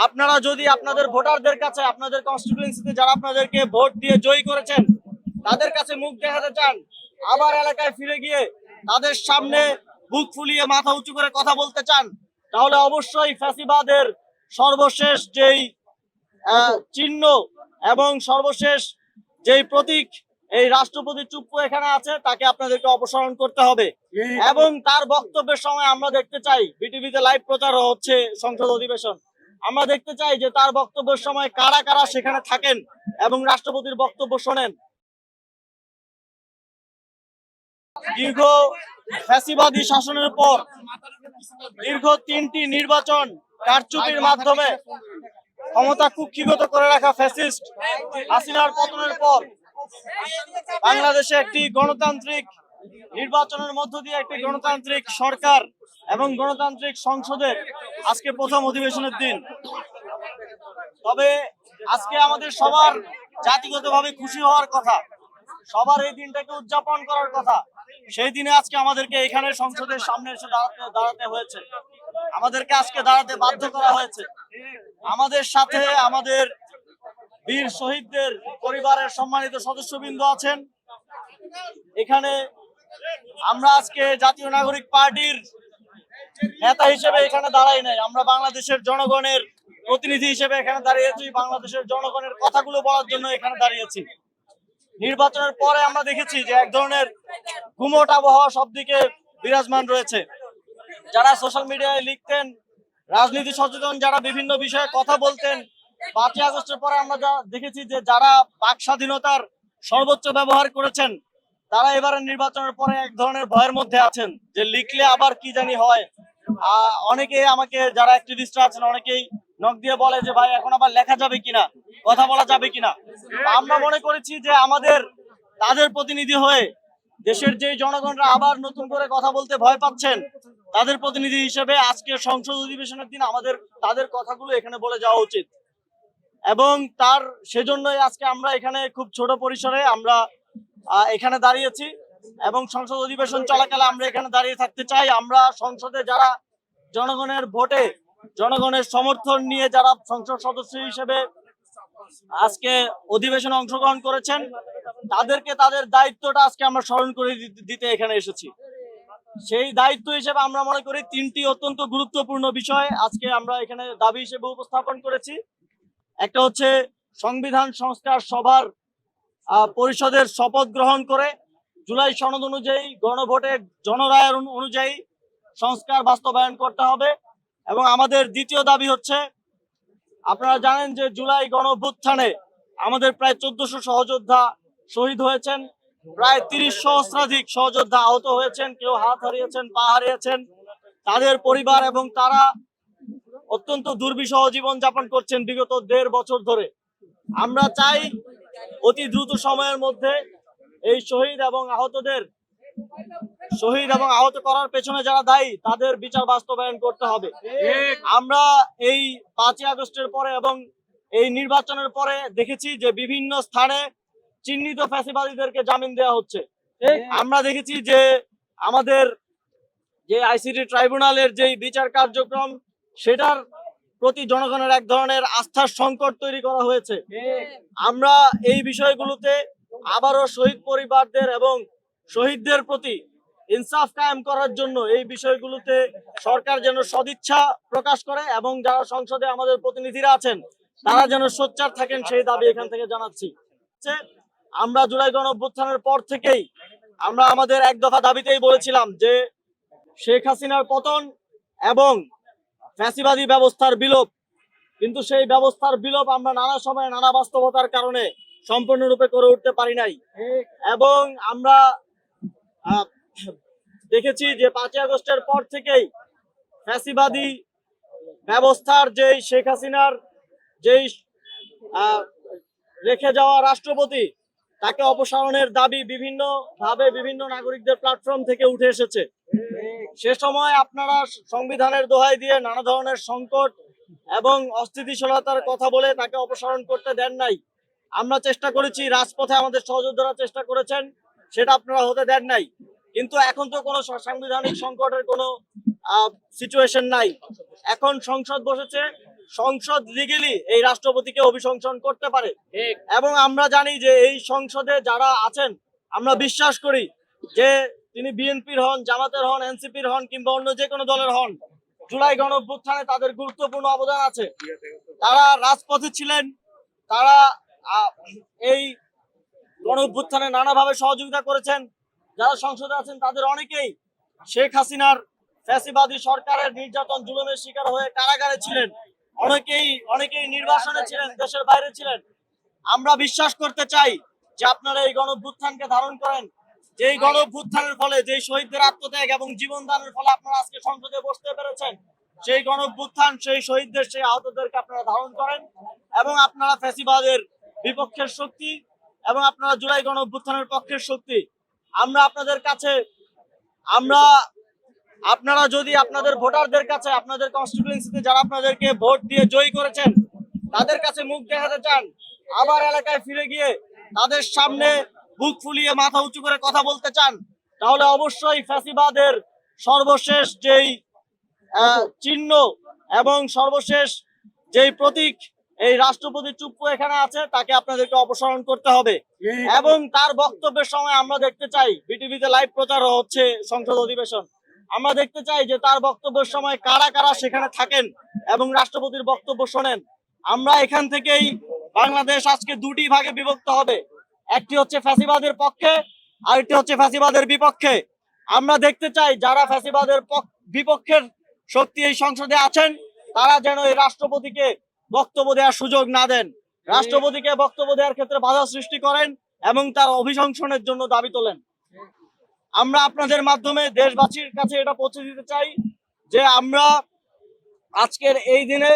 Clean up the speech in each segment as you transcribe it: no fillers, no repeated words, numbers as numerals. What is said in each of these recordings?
আপনারা যদি আপনাদের ভোটারদের কাছে, আপনাদের কনস্টিটিউয়েন্সিতে যারা আপনাদেরকে ভোট দিয়ে জয়ী করেছেন, তাদের কাছে মুখ দেখাতে চান, আবার এলাকায় ফিরে গিয়ে তাদের সামনে বুক ফুলিয়ে মাথা উঁচু করে কথা বলতে চান, তাহলে অবশ্যই ফ্যাসিবাদের সর্বশেষ যেই চিহ্ন এবং সর্বশেষ যেই প্রতীক এই রাষ্ট্রপতি চুপ্পু এখানে আছে, তাকে আপনাদেরকে অপসারণ করতে হবে। এবং তার বক্তব্যের সময় আমরা দেখতে চাই, বিটিভিতে লাইভ প্রচার হচ্ছে সংসদ অধিবেশন, আমরা দেখতে চাই যে তার বক্তব্যের সময় কারা কারা সেখানে থাকেন এবং রাষ্ট্রপতির বক্তব্য শোনেন। দীর্ঘ ফ্যাসিবাদী শাসনের পর দীর্ঘ 3টি নির্বাচন কারচুপির মাধ্যমে ক্ষমতা কুক্ষিগত করে রাখা ফ্যাসিস্ট হাসিনার পতনের পর বাংলাদেশে একটি গণতান্ত্রিক নির্বাচনের মধ্য দিয়ে একটি গণতান্ত্রিক সরকার এবং গণতান্ত্রিক সংসদের আজকে প্রথম অধিবেশনের দিন। তবে আজকে আমাদের সবার জাতিগতভাবে খুশি হওয়ার কথা, সবার এই দিনটাকে উদযাপন করার কথা। সেই দিনে আজকে আমাদেরকে এখানে সংসদের সামনে এসে দাঁড়াতে হয়েছে, আমাদেরকে আজকে দাঁড়াতে বাধ্য করা হয়েছে। আমাদের সাথে আমাদের বীর শহীদদের পরিবারের সম্মানিত সদস্যবৃন্দ আছেন এখানে। আমরা আজকে জাতীয় নাগরিক পার্টির নেতা হিসেবে এখানে দাঁড়াই নাই, আমরা বাংলাদেশের জনগণের প্রতিনিধি হিসেবে এখানে দাঁড়িয়েছি, বাংলাদেশের জনগণের কথাগুলো বলার জন্য এখানে দাঁড়িয়েছি। নির্বাচনের পরে আমরা দেখেছি যে এক ধরনের গুমট আবহাওয়া সব দিকে বিরাজমান রয়েছে। যারা সোশ্যাল মিডিয়ায় লিখতেন, রাজনীতি সচেতন যারা বিভিন্ন বিষয়ে কথা বলতেন, 5ই আগস্টের পরে আমরা দেখেছি যে যারা বাক স্বাধীনতার সর্বোচ্চ ব্যবহার করেছেন, তারা এবারে নির্বাচনের পরে এক ধরনের ভয়ের মধ্যে আছেন যে লিখলে আবার কি জানি হয়। অনেকে আমাকে, যারা অ্যাক্টিভিস্টরা আছেন, অনেকেই নক দিয়ে বলে যে ভাই এখন আবার লেখা যাবে কিনা, কথা বলা যাবে কিনা। আমরা মনে করেছি যে আমাদের তাদের প্রতিনিধি হয়ে দেশের যে জনগণরা আবার নতুন করে কথা বলতে ভয় পাচ্ছেন, তাদের প্রতিনিধি হিসেবে আজকে সংসদ অধিবেশনের দিন আমাদের তাদের কথাগুলো এখানে বলে যাওয়া উচিত। এবং তার সেজন্যই আজকে আমরা এখানে খুব ছোট পরিসরে আমরা এখানে দাঁড়িয়েছি এবং সংসদ অধিবেশন চলাকালে আমরা এখানে দাঁড়িয়ে থাকতে চাই। আমরা সংসদে যারা জনগণের ভোটে, জনগণের সমর্থন নিয়ে যারা সংসদ সদস্য হিসেবে আজকে অধিবেশনে অংশগ্রহণ করেছেন, তাদেরকে তাদের দায়িত্বটা আজকে আমরা স্মরণ করে দিতে এখানে এসেছি। সেই দায়িত্ব হিসেবে আমরা মনে করি 3টি অত্যন্ত গুরুত্বপূর্ণ বিষয় আজকে আমরা এখানে দাবি হিসেবে উপস্থাপন করেছি। একটা হচ্ছে সংবিধান সংস্কার সভার পরিষদের শপথ গ্রহণ করে জুলাই সনদ অনুযায়ী গণভোটে জনরায়ের অনুযায়ী সংস্কার বাস্তবায়ন করতে হবে। এবং আমাদের দ্বিতীয় দাবি হচ্ছে, আপনারা জানেন যে জুলাই গণঅভ্যুত্থানে আমাদের প্রায় 1400 সহযোদ্ধা শহীদ হয়েছেন, প্রায় 30 সহস্রাধিক সহযোদ্ধা আহত হয়েছেন, কেউ হাত হারিয়েছেন, পা হারিয়েছেন। তাদের পরিবার এবং তারা অত্যন্ত দুর্বিষহ জীবন যাপন করছেন বিগত 1.5 বছর ধরে। আমরা চাই অতি দ্রুত সময়ের মধ্যে এই শহীদ এবং আহত করার পেছনে যারা দায়ী, তাদের বিচার বাস্তবায়ন করতে হবে। আমরা এই 5ই আগস্টের পরে এবং এই নির্বাচনের পরে দেখেছি যে বিভিন্ন স্থানে চিহ্নিত ফ্যাসিবাদীদেরকে জামিন দেওয়া হচ্ছে। আমরা দেখেছি যে আমাদের যে আইসিটি ট্রাইব্যুনালের যে বিচার কার্যক্রম, সেটার প্রতি জনগণের এক ধরনের আস্থার সংকট তৈরি করা হয়েছে। আমরা এই বিষয়গুলোতে আবারও শহীদ পরিবারদের এবং শহীদদের প্রতি ইনসাফ কায়েম করার জন্য এই বিষয়গুলোতে সরকার যেন সদিচ্ছা প্রকাশ করে এবং যারা সংসদে আমাদের প্রতিনিধিরা আছেন তারা যেন সোচ্চার থাকেন, সেই দাবি এখান থেকে জানাচ্ছি। আমরা জুলাই গণঅভ্যুত্থানের পর থেকেই আমরা আমাদের এক দফা দাবিতেই বলেছিলাম যে শেখ হাসিনার পতন এবং ফ্যাসিবাদী ব্যবস্থার বিলোপ, কিন্তু সেই ব্যবস্থার বিলোপ আমরা নানা সময় নানা বাস্তবতার কারণে সম্পূর্ণরূপে করে উঠতে পারি নাই। এবং আমরা দেখেছি যে 5ই আগস্টের পর থেকেই ফ্যাসিবাদী ব্যবস্থার যেই শেখ হাসিনার যেই রেখে যাওয়া রাষ্ট্রপতি, তাকে অপসারণের দাবি বিভিন্ন ভাবে বিভিন্ন নাগরিকদের প্ল্যাটফর্ম থেকে উঠে এসেছে। সে সময় আপনারা সংবিধানের দোহাই দিয়ে নানা ধরনের সংকট এবং অস্থিতিশীলতার কথা বলে তাকে অপসারণ করতে দেন নাই। আমরা চেষ্টা করেছি, রাজপথে আমাদের সহযোদ্ধারা চেষ্টা করেছেন, সেটা আপনারা হতে দেন নাই। কিন্তু এখন তো কোনো সাংবিধানিক সংকটের কোনো সিচুয়েশন নাই। এখন সংসদ বসেছে, সংসদ লিগেলি এই রাষ্ট্রপতিকে অভিশংসন করতে পারে। এবং আমরা জানি যে এই সংসদে যারা আছেন, আমরা বিশ্বাস করি যে তিনি বিএনপির হন, জামাতের হন, এনসিপির হন কিংবা অন্য যে কোনো দলের হন, জুলাই গণঅভ্যুত্থানে তাদের গুরুত্বপূর্ণ অবদান আছে। তারা রাজপথে ছিলেন, তারা এই গণঅভ্যুত্থানে নানাভাবে সহযোগিতা করেছেন। যারা সংসদে আছেন তাদের অনেকেই শেখ হাসিনার ফ্যাসিবাদী সরকারের নির্যাতন জুলুমের শিকার হয়ে কারাগারে ছিলেন, অনেকেই নির্বাসনে ছিলেন, দেশের বাইরে ছিলেন। আমরা বিশ্বাস করতে চাই যে আপনারা এই গণঅভ্যুত্থানকে ধারণ করেন, যে এই গণঅভ্যুত্থানের ফলে যে শহীদদের আত্মত্যাগ এবং জীবন দানের ফলে আপনারা আজকে সংসদে বসতে পেরেছেন, সেই গণঅভ্যুত্থান, সেই শহীদদের, সেই আহতদেরকে আপনারা ধারণ করেন এবং আপনারা ফ্যাসিবাদের বিপক্ষের শক্তি এবং আপনারা জুলাই গণঅভ্যুত্থানের পক্ষের শক্তি। আমরা আপনাদের কাছে, আপনারা যদি আপনাদের ভোটারদের কাছে, আপনাদের কনস্টিটিউয়েন্সিতে যারা আপনাদেরকে ভোট দিয়ে জয়ী করেছেন, তাদের কাছে মুখ দেখাতে চান, আবার এলাকায় ফিরে গিয়ে তাদের সামনে বুক ফুলিয়ে মাথা উঁচু করে কথা বলতে চান, তাহলে অবশ্যই ফ্যাসিবাদের সর্বশেষ যেই চিহ্ন এবং সর্বশেষ যেই প্রতীক এই রাষ্ট্রপতি চুপ্পু এখানে আছে, তাকে আপনাদেরকে অপসারণ করতে হবে। এবং তার বক্তব্যের সময় আমরা দেখতে চাই, বিটিভিতে লাইভ প্রচার হচ্ছে সংসদ অধিবেশন, আমরা দেখতে চাই যে তার বক্তব্যের সময় কারা কারা সেখানে থাকেন এবং রাষ্ট্রপতির বক্তব্য শোনেন। আমরা এখান থেকেই বাংলাদেশ আজকে দুটি ভাগে বিভক্ত হবে, একটি হচ্ছে ফ্যাসিবাদের পক্ষে, আরেকটি হচ্ছে ফ্যাসিবাদের বিপক্ষে। আমরা দেখতে চাই যারা ফ্যাসিবাদের বিপক্ষের শক্তি এই সংসদে আছেন, তারা যেন এই রাষ্ট্রপতিকে বক্তব্য দেওয়ার সুযোগ না দেন, রাষ্ট্রপতিকে বক্তব্য দেওয়ার ক্ষেত্রে বাধা সৃষ্টি করেন এবং তার অভিশংসনের জন্য দাবি তোলেন। আমরা আপনাদের মাধ্যমে দেশবাসীর কাছে এটা পৌঁছে দিতে চাই যে আমরা আজকের এই দিনে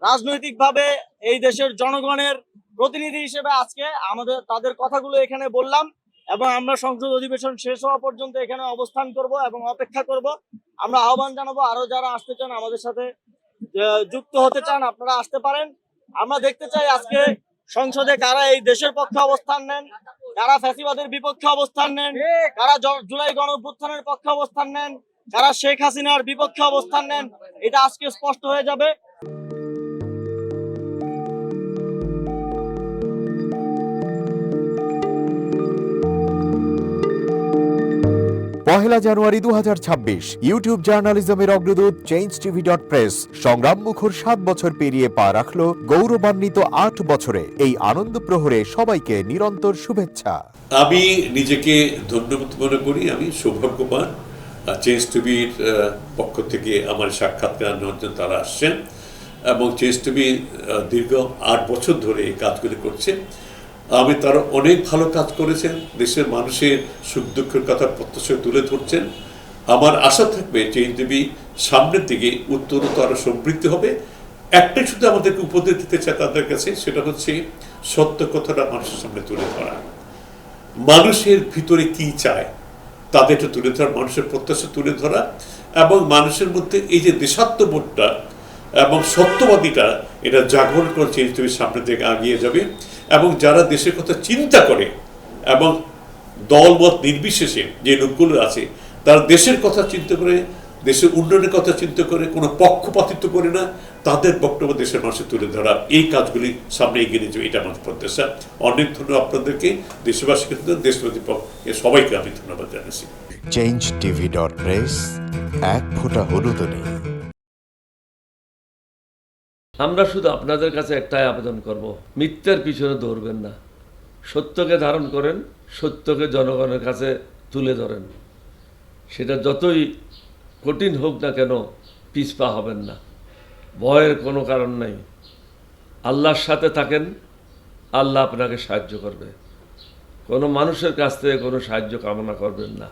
রাজনৈতিকভাবে এই দেশের জনগণের প্রতিনিধি হিসেবে আজকে তাদের কথাগুলো এখানে বললাম এবং আমরা সংসদ অধিবেশন শেষ হওয়া পর্যন্ত এখানে অবস্থান করব এবং অপেক্ষা করব। আমরা আহ্বান জানাবো, আরো যারা আসতে চান, আমাদের সাথে যুক্ত হতে চান, আপনারা আসতে পারেন। আমরা দেখতে চাই আজকে সংসদে কারা এই দেশের পক্ষে অবস্থান নেন, কারা ফ্যাসিবাদের বিপক্ষে অবস্থান নেন, কারা জুলাই গণঅভ্যুত্থানের পক্ষে অবস্থান নেন, কারা শেখ হাসিনার বিপক্ষে অবস্থান নেন, এটা আজকে স্পষ্ট হয়ে যাবে। পহেলা জানুয়ারি 2026 ইউটিউব জার্নালিজমের অগ্রদূত changeTV.press সংগ্রাম মুখর 7 বছর পেরিয়ে পা রাখলো গৌরবান্বিত 8 বছরে। এই আনন্দ প্রহরে সবাইকে নিরন্তর শুভেচ্ছা। আমি নিজেকে ধন্যবাদ মনে করি, আমি সৌভাগ্যবান। চেঞ্জ টিভির পক্ষ থেকে আমার সাক্ষাৎকার নেওয়ার জন্য তারা আসছেন এবং চেঞ্জ টিভি দীর্ঘ 8 বছর ধরে এই কাজগুলি করছে। আমি তারা অনেক ভালো কাজ করেছেন, দেশের মানুষের সুখ দুঃখের কথা প্রত্যক্ষ তুলে ধরছেন। আমার আশা থাকবে চেঞ্জ টিভি সামনের দিকে উত্তরোত্তর আরো সমৃদ্ধ হবে। একটাই শুধু আমাদেরকে উপদেশ দিতে চায় তাদের কাছে, সেটা হচ্ছে সত্য কথাটা মানুষের সামনে তুলে ধরা, মানুষের ভিতরে কি চায় তাদেরটা তুলে ধরা, মানুষের প্রত্যাশা তুলে ধরা এবং মানুষের মধ্যে এই যে দেশাত্মবোধটা এবং সত্যবাদীটা, এটা জাগরণ করে চেঞ্জ টিভির সামনের দিকে এগিয়ে যাবে। এবং যারা দেশের কথা চিন্তা করে এবং দলমত নির্বিশেষে যে লোকগুলো আছে, তারা দেশের কথা চিন্তা করে, দেশের উন্নয়নের কথা চিন্তা করে, কোনো পক্ষপাতিত্ব করে না, তাদের বক্তব্য দেশের মানুষের তুলে ধরা, এই কাজগুলি সামনে এগিয়ে নিয়ে যাবে, এটা আমার প্রত্যাশা। অনেক ধন্যবাদ আপনাদেরকে, দেশবাসীকে, দেশবাসী সবাইকে আমি ধন্যবাদ জানাচ্ছি। changeTV.press এক ফোঁটা হলুদ নেই। আমরা শুধু আপনাদের কাছে একটাই আবেদন করব, মিথ্যার পিছনে দৌড়বেন না, সত্যকে ধারণ করেন, সত্যকে জনগণের কাছে তুলে ধরেন। সেটা যতই কঠিন হোক না কেন পিছপা হবেন না, ভয়ের কোনো কারণ নাই। আল্লাহর সাথে থাকেন, আল্লাহ আপনাকে সাহায্য করবে। কোনো মানুষের কাছ থেকে কোনো সাহায্য কামনা করবেন না।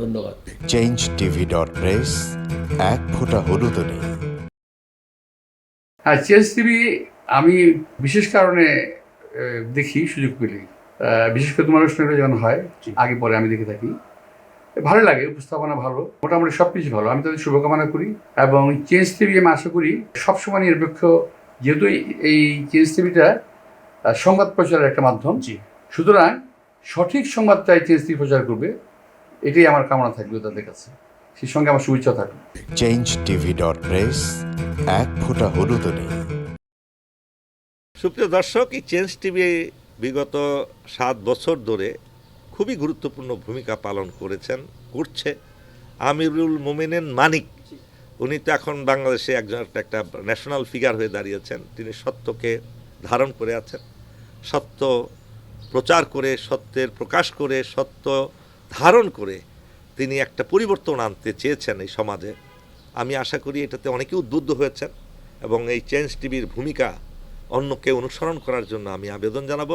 ধন্যবাদ। changeTV.press এক ফোঁটা হলুদ নেই। হ্যাঁ, চেঞ্জ টিভি আমি বিশেষ কারণে দেখি সুযোগ পেলে, বিশেষ করে তোমার অনুষ্ঠানটা যখন হয় আগে পরে আমি দেখে থাকি, ভালো লাগে, উপস্থাপনা ভালো, মোটামুটি সব কিছু ভালো। আমি তাদের শুভকামনা করি এবং চেঞ্জ টিভি আমি আশা করি সবসময় নিরপেক্ষ, যেহেতু এই চেঞ্জ টিভিটা সংবাদ প্রচারের একটা মাধ্যম, সুতরাং সঠিক সংবাদটাই চেঞ্জ টিভি প্রচার করবে, এটাই আমার কামনা থাকবে তাদের কাছে। সেই সঙ্গে আমার শুভেচ্ছা থাকবে। changetv.press এক ফোঁটা হলুদও নেই। সুপ্রিয় দর্শক, এই চেঞ্জ টিভি বিগত 7 বছর ধরে খুবই গুরুত্বপূর্ণ ভূমিকা পালন করছে আমিরুল মোমিনিন মানিক। উনি তো এখন বাংলাদেশে একটা ন্যাশনাল ফিগার হয়ে দাঁড়িয়েছেন। তিনি সত্যকে ধারণ করে আছেন, সত্য প্রচার করে, সত্যের প্রকাশ করে, সত্য ধারণ করে তিনি একটা পরিবর্তন আনতে চেয়েছেন এই সমাজে। আমি আশা করি এটাতে অনেকে উদ্বুদ্ধ হয়েছেন এবং এই চেঞ্জ টিভির ভূমিকা অন্যকে অনুসরণ করার জন্য আমি আবেদন জানাবো।